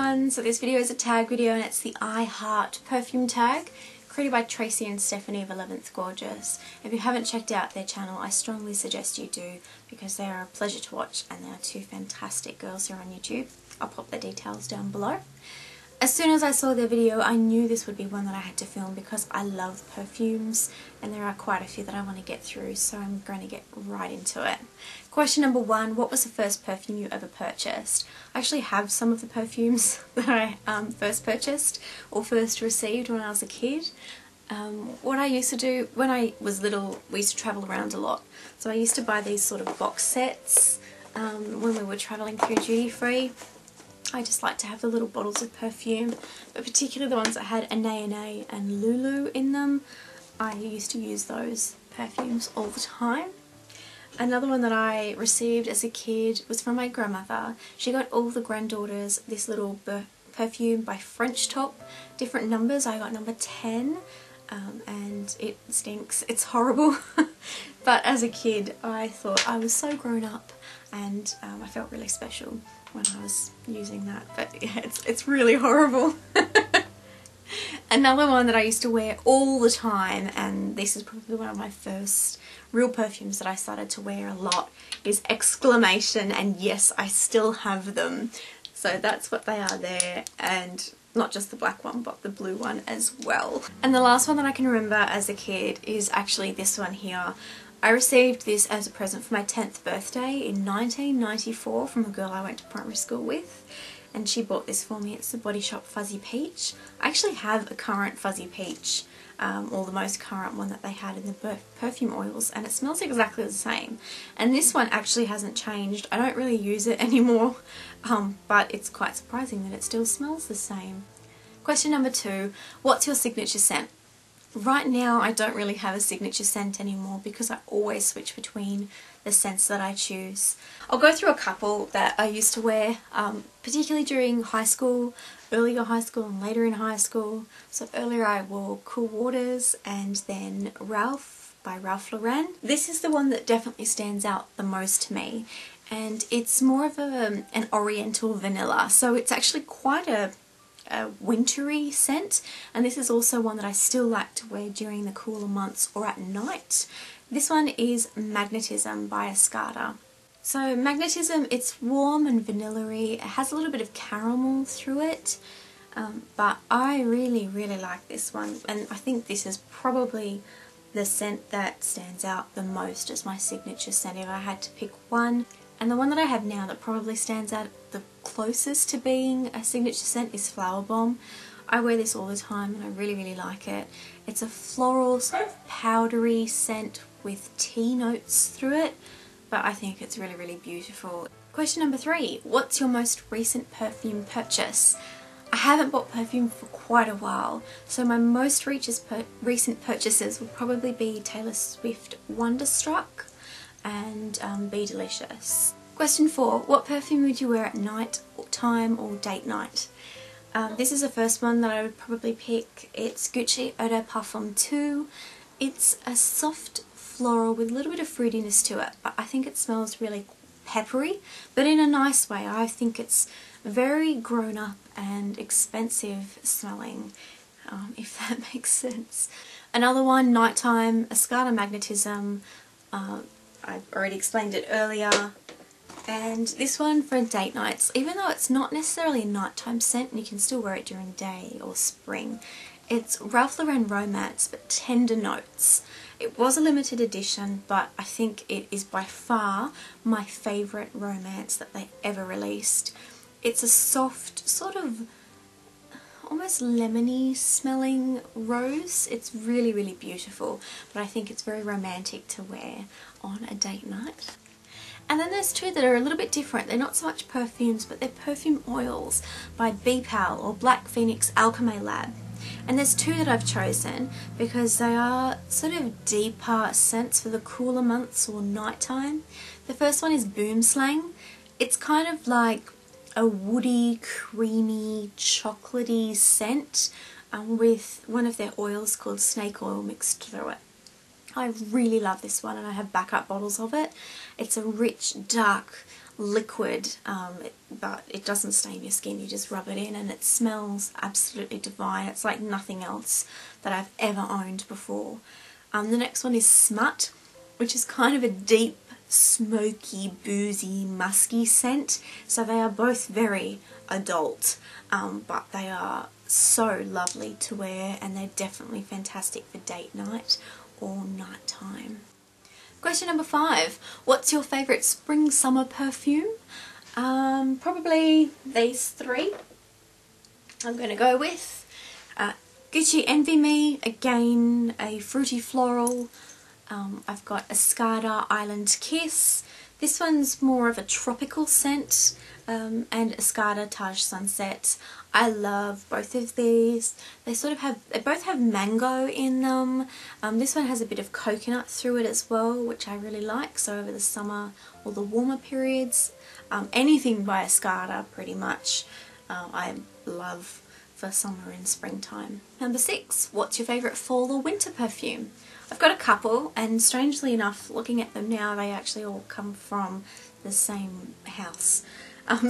everyone, so this video is a tag video and it's the I Heart perfume tag created by Tracy and Stephanie of 11th Gorgeous. If you haven't checked out their channel, I strongly suggest you do because they are a pleasure to watch and they are two fantastic girls here on YouTube. I'll pop their details down below. As soon as I saw their video, I knew this would be one that I had to film because I love perfumes and there are quite a few that I want to get through, so I'm going to get right into it. Question number one, what was the first perfume you ever purchased? I actually have some of the perfumes that I first purchased or first received when I was a kid. What I used to do when I was little, we used to travel around a lot, so I used to buy these sort of box sets when we were travelling through duty free. I just like to have the little bottles of perfume, but particularly the ones that had Anae and Lulu in them. I used to use those perfumes all the time. Another one that I received as a kid was from my grandmother. She got all the granddaughters this little perfume by French Top, different numbers. I got number 10 and it stinks. It's horrible. But as a kid I thought I was so grown up and I felt really special when I was using that, but yeah, it's really horrible. Another one that I used to wear all the time, and this is probably one of my first real perfumes that I started to wear a lot, is Exclamation, and yes, I still have them. So that's what they are there, and not just the black one but the blue one as well. And the last one that I can remember as a kid is actually this one here. I received this as a present for my 10th birthday in 1994 from a girl I went to primary school with, and she bought this for me. It's the Body Shop Fuzzy Peach. I actually have a current Fuzzy Peach, or the most current one that they had in the perfume oils, and it smells exactly the same. And this one actually hasn't changed. I don't really use it anymore, but it's quite surprising that it still smells the same. Question number two, what's your signature scent? Right now I don't really have a signature scent anymore because I always switch between the scents that I choose. I'll go through a couple that I used to wear, particularly during high school, earlier high school and later in high school. So earlier I wore Cool Waters and then Ralph by Ralph Lauren. This is the one that definitely stands out the most to me, and it's more of an oriental vanilla, so it's actually quite a wintry scent, and this is also one that I still like to wear during the cooler months or at night. This one is Magnetism by Escada. So Magnetism, it's warm and vanilla-y, it has a little bit of caramel through it, but I really like this one, and I think this is probably the scent that stands out the most as my signature scent if I had to pick one. And the one that I have now that probably stands out the closest to being a signature scent is Flower Bomb. I wear this all the time and I really like it. It's a floral sort of powdery scent with tea notes through it, but I think it's really beautiful. Question number three, what's your most recent perfume purchase? I haven't bought perfume for quite a while, so my most recent purchases would probably be Taylor Swift Wonderstruck and Be Delicious. Question four, what perfume would you wear at night time or date night? This is the first one that I would probably pick. It's Gucci Eau de Parfum 2. It's a soft floral with a little bit of fruitiness to it, but I think it smells really peppery, but in a nice way. I think it's very grown up and expensive smelling, if that makes sense. Another one, nighttime, Escada Magnetism. I've already explained it earlier. And this one for date nights, even though it's not necessarily a nighttime scent and you can still wear it during the day or spring, it's Ralph Lauren Romance but Tender Notes. It was a limited edition, but I think it is by far my favourite romance that they ever released. It's a soft, sort of almost lemony smelling rose. It's really beautiful, but I think it's very romantic to wear on a date night. And then there's two that are a little bit different. They're not so much perfumes, but they're perfume oils by BPAL or Black Phoenix Alchemy Lab. And there's two that I've chosen because they are sort of deeper scents for the cooler months or nighttime. The first one is Boom Slang. It's kind of like a woody, creamy, chocolatey scent with one of their oils called snake oil mixed through it. I really love this one and I have backup bottles of it. It's a rich, dark liquid, but it doesn't stain your skin. You just rub it in and it smells absolutely divine. It's like nothing else that I've ever owned before. The next one is Smut, which is kind of a deep, smoky, boozy, musky scent. So they are both very adult, but they are so lovely to wear, and they're definitely fantastic for date night or night time. Question number 5. What's your favourite spring summer perfume? Probably these 3 I'm going to go with. Gucci Envy Me, again a fruity floral. I've got Escada Island Kiss. This one's more of a tropical scent, and Escada Taj Sunset. I love both of these. They both have mango in them. This one has a bit of coconut through it as well, which I really like. So over the summer or the warmer periods, anything by Escada pretty much I love for summer and springtime. Number 6, what's your favourite fall or winter perfume? I've got a couple, and strangely enough, looking at them now, they actually all come from the same house.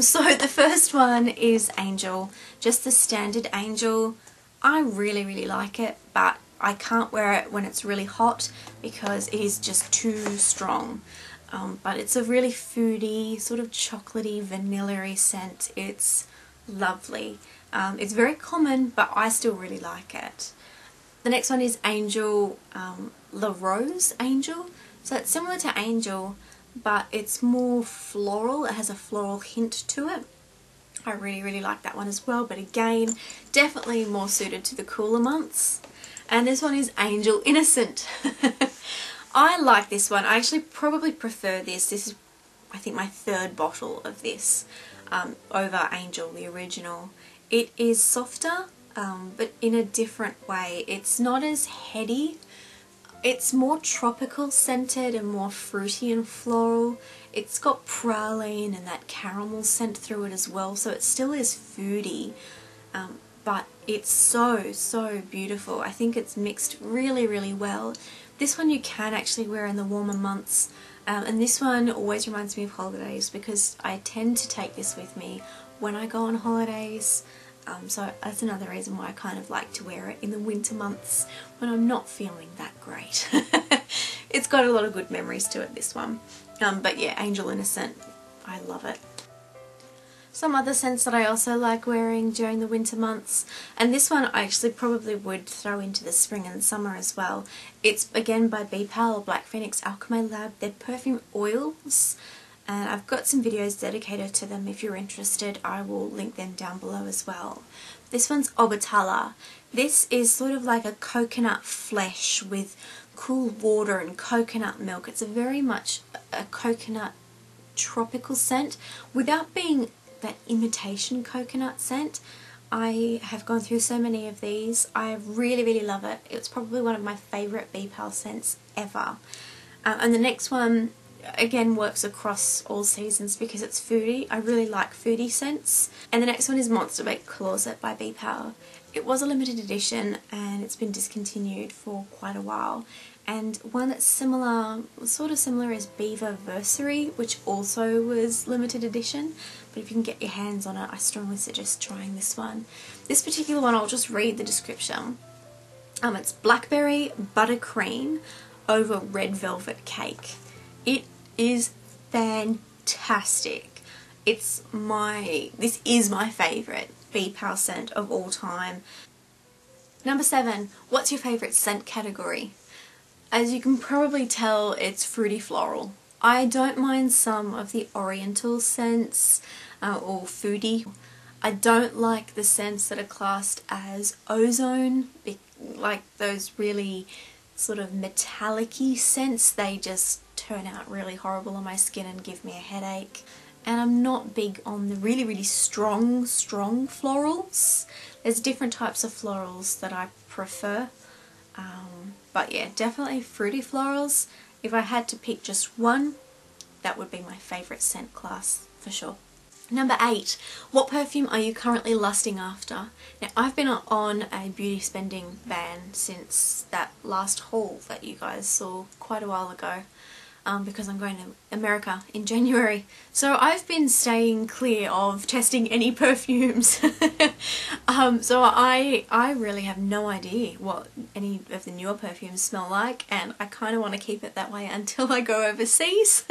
So the first one is Angel, just the standard Angel. I really like it, but I can't wear it when it's really hot because it is just too strong. But it's a really foodie, sort of chocolatey, vanilla-y scent. It's lovely. It's very common, but I still really like it. The next one is Angel, La Rose Angel. So it's similar to Angel, but it's more floral. It has a floral hint to it. I really like that one as well, but again, definitely more suited to the cooler months. And this one is Angel Innocent. I like this one. I actually probably prefer this. This is, I think, my 3rd bottle of this over Angel, the original. It is softer, but in a different way. It's not as heady. It's more tropical scented and more fruity and floral. It's got praline and that caramel scent through it as well, so it still is foodie, but it's so beautiful. I think it's mixed really well. This one you can actually wear in the warmer months, and this one always reminds me of holidays because I tend to take this with me when I go on holidays. So that's another reason why I kind of like to wear it in the winter months when I'm not feeling that great. It's got a lot of good memories to it, this one. But yeah, Angel Innocent, I love it. Some other scents that I also like wearing during the winter months, and this one I actually probably would throw into the spring and summer as well. It's again by BPAL, Black Phoenix Alchemy Lab. They're perfume oils. And I've got some videos dedicated to them. If you're interested, I will link them down below as well. This one's Obatala. This is sort of like a coconut flesh with cool water and coconut milk. It's a very much a coconut tropical scent without being that imitation coconut scent. I have gone through so many of these. I really love it. It's probably one of my favourite BPAL scents ever. And the next one again works across all seasons because it's foodie. I really like foodie scents. And the next one is Monster Baked Closet by BPAL. It was a limited edition and it's been discontinued for quite a while. And one that's similar, sort of similar, is Beaverversary, which also was limited edition. But if you can get your hands on it, I strongly suggest trying this one. This particular one, I'll just read the description. It's blackberry buttercream over red velvet cake. It is fantastic. This is my favourite BPAL scent of all time. Number 7, what's your favourite scent category? As you can probably tell, it's fruity floral. I don't mind some of the oriental scents or foodie. I don't like the scents that are classed as ozone, like those really sort of metallic-y scents. They just turn out really horrible on my skin and give me a headache. And I'm not big on the really strong florals. There's different types of florals that I prefer. But yeah, definitely fruity florals. If I had to pick just one, that would be my favourite scent class for sure. Number 8, what perfume are you currently lusting after? Now, I've been on a beauty spending ban since that last haul that you guys saw quite a while ago. because I'm going to America in January. So I've been staying clear of testing any perfumes. So I really have no idea what any of the newer perfumes smell like, and I kind of want to keep it that way until I go overseas.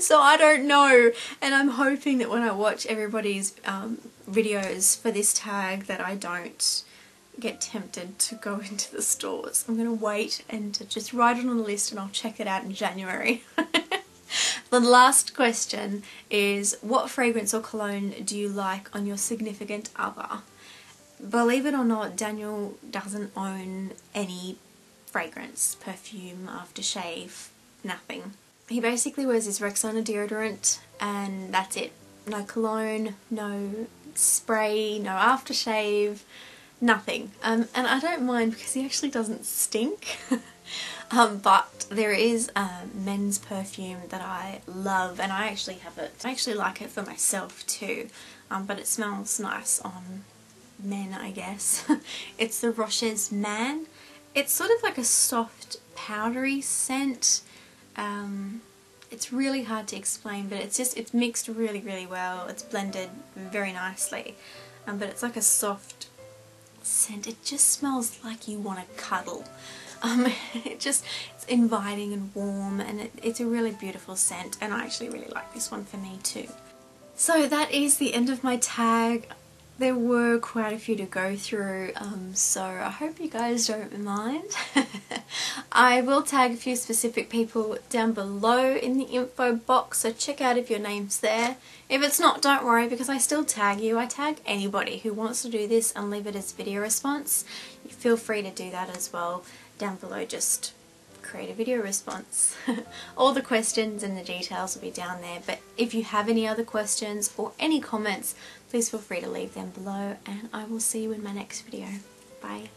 So I don't know, and I'm hoping that when I watch everybody's videos for this tag that I don't get tempted to go into the stores. I'm going to wait and to just write it on the list, and I'll check it out in January. The last question is, what fragrance or cologne do you like on your significant other? Believe it or not, Daniel doesn't own any fragrance, perfume, aftershave, nothing. He basically wears his Rexona deodorant and that's it. No cologne, no spray, no aftershave, nothing. And I don't mind because he actually doesn't stink. But there is a men's perfume that I love, and I actually have it. I actually like it for myself too, but it smells nice on men, I guess. It's the Roche's Man. It's sort of like a soft powdery scent. It's really hard to explain, but it's mixed really well. It's blended very nicely, but it's like a soft scent. It just smells like you want to cuddle. It's inviting and warm, and it's a really beautiful scent, and I actually really like this one for me too. So that is the end of my tag. There were quite a few to go through, so I hope you guys don't mind. I will tag a few specific people down below in the info box, so check out if your name's there. If it's not, don't worry, because I still tag you. I tag anybody who wants to do this and leave it as video response. You feel free to do that as well. Down below, just create a video response. All the questions and the details will be down there, but if you have any other questions or any comments, please feel free to leave them below, and I will see you in my next video. Bye.